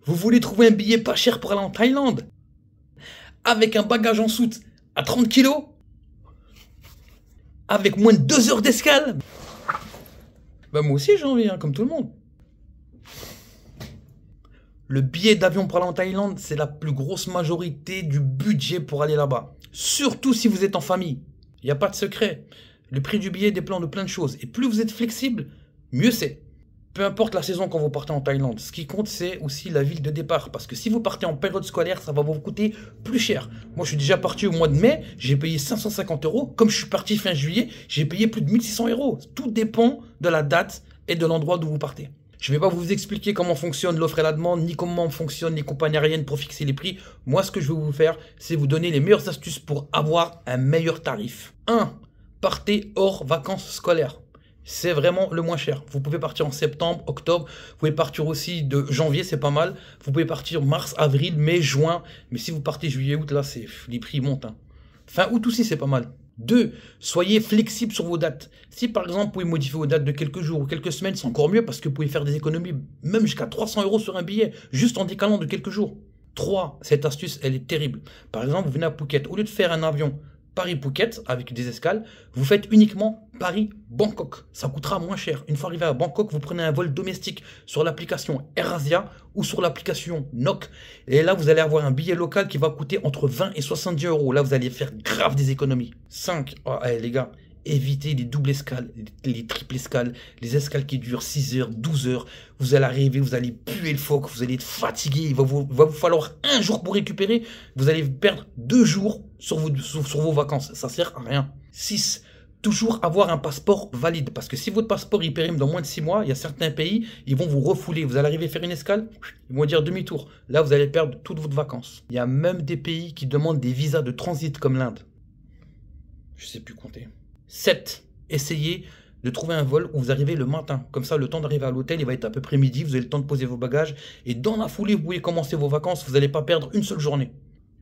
Vous voulez trouver un billet pas cher pour aller en Thaïlande? Avec un bagage en soute à 30 kilos? Avec moins de 2 heures d'escale? Bah moi aussi j'ai envie, hein, comme tout le monde. Le billet d'avion pour aller en Thaïlande, c'est la plus grosse majorité du budget pour aller là-bas. Surtout si vous êtes en famille. Il n'y a pas de secret. Le prix du billet dépend de plein de choses. Et plus vous êtes flexible, mieux c'est. Peu importe la saison quand vous partez en Thaïlande, ce qui compte c'est aussi la ville de départ. Parce que si vous partez en période scolaire, ça va vous coûter plus cher. Moi je suis déjà parti au mois de mai, j'ai payé 550 €. Comme je suis parti fin juillet, j'ai payé plus de 1600 €. Tout dépend de la date et de l'endroit d'où vous partez. Je ne vais pas vous expliquer comment fonctionne l'offre et la demande, ni comment fonctionnent les compagnies aériennes pour fixer les prix. Moi, ce que je vais vous faire, c'est vous donner les meilleures astuces pour avoir un meilleur tarif. 1. Partez hors vacances scolaires. C'est vraiment le moins cher. Vous pouvez partir en septembre, octobre. Vous pouvez partir aussi de janvier, c'est pas mal. Vous pouvez partir mars, avril, mai, juin. Mais si vous partez juillet, août, là, les prix montent. Hein. Fin août aussi, c'est pas mal. 2. Soyez flexible sur vos dates. Si par exemple vous pouvez modifier vos dates de quelques jours ou quelques semaines, c'est encore mieux parce que vous pouvez faire des économies même jusqu'à 300 € sur un billet, juste en décalant de quelques jours. 3. Cette astuce, elle est terrible. Par exemple, vous venez à Phuket, au lieu de faire un avion Paris-Phuket avec des escales, vous faites uniquement Paris-Bangkok. Ça coûtera moins cher. Une fois arrivé à Bangkok, vous prenez un vol domestique sur l'application AirAsia ou sur l'application NOC. Et là, vous allez avoir un billet local qui va coûter entre 20 et 70 €. Là, vous allez faire grave des économies. 5. Oh, allez, les gars, évitez les doubles escales, les triples escales, les escales qui durent 6 heures, 12 heures. Vous allez arriver, vous allez puer le phoque, vous allez être fatigué. Il va vous falloir un jour pour récupérer. Vous allez perdre 2 jours sur vos vacances. Ça sert à rien. 6. Toujours avoir un passeport valide. Parce que si votre passeport il périme dans moins de 6 mois, il y a certains pays, ils vont vous refouler. Vous allez arriver à faire une escale, ils vont dire demi-tour. Là, vous allez perdre toutes vos vacances. Il y a même des pays qui demandent des visas de transit comme l'Inde. Je sais plus compter. 7. Essayez de trouver un vol où vous arrivez le matin. Comme ça, le temps d'arriver à l'hôtel, il va être à peu près midi. Vous avez le temps de poser vos bagages. Et dans la foulée, vous pouvez commencer vos vacances. Vous n'allez pas perdre une seule journée.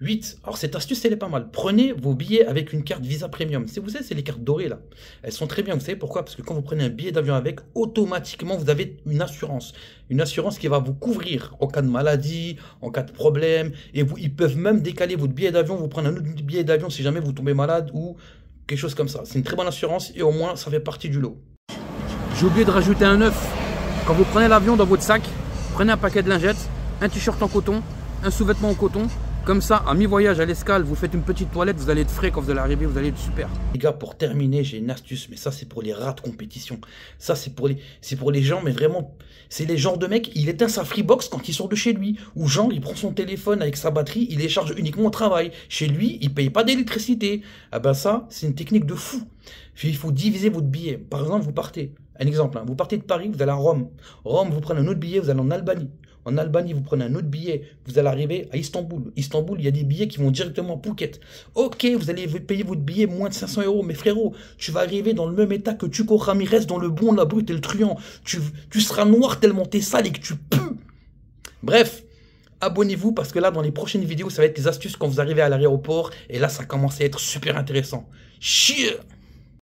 8. Alors cette astuce, elle est pas mal. Prenez vos billets avec une carte Visa Premium. Si vous savez, c'est les cartes dorées là. Elles sont très bien. Vous savez pourquoi? Parce que quand vous prenez un billet d'avion avec, automatiquement, vous avez une assurance. Une assurance qui va vous couvrir en cas de maladie, en cas de problème. Et ils peuvent même décaler votre billet d'avion. Vous prenez un autre billet d'avion si jamais vous tombez malade ou quelque chose comme ça. C'est une très bonne assurance et au moins, ça fait partie du lot. J'ai oublié de rajouter un œuf. Quand vous prenez l'avion dans votre sac, prenez un paquet de lingettes, un t-shirt en coton, un sous-vêtement en coton. Comme ça, à mi-voyage, à l'escale, vous faites une petite toilette, vous allez être frais quand vous allez arriver, vous allez être super. Les gars, pour terminer, j'ai une astuce, mais ça, c'est pour les rats de compétition. Ça, c'est pour les gens, mais vraiment, c'est les genres de mecs, il éteint sa Freebox quand il sort de chez lui. Ou genre, il prend son téléphone avec sa batterie, il les charge uniquement au travail. Chez lui, il paye pas d'électricité. Ah ben ça, c'est une technique de fou. Il faut diviser votre billet. Par exemple, vous partez, un exemple, hein, vous partez de Paris, vous allez à Rome. Rome, vous prenez un autre billet, vous allez en Albanie. En Albanie, vous prenez un autre billet, vous allez arriver à Istanbul. Istanbul, il y a des billets qui vont directement à Phuket. Ok, vous allez payer votre billet moins de 500 €, mais frérot, tu vas arriver dans le même état que Tuco Ramirez dans le bon, la brute et le truand. Tu seras noir tellement t'es sale et que tu pues. Bref, abonnez-vous parce que là, dans les prochaines vidéos, ça va être les astuces quand vous arrivez à l'aéroport. Et là, ça commence à être super intéressant. Chier!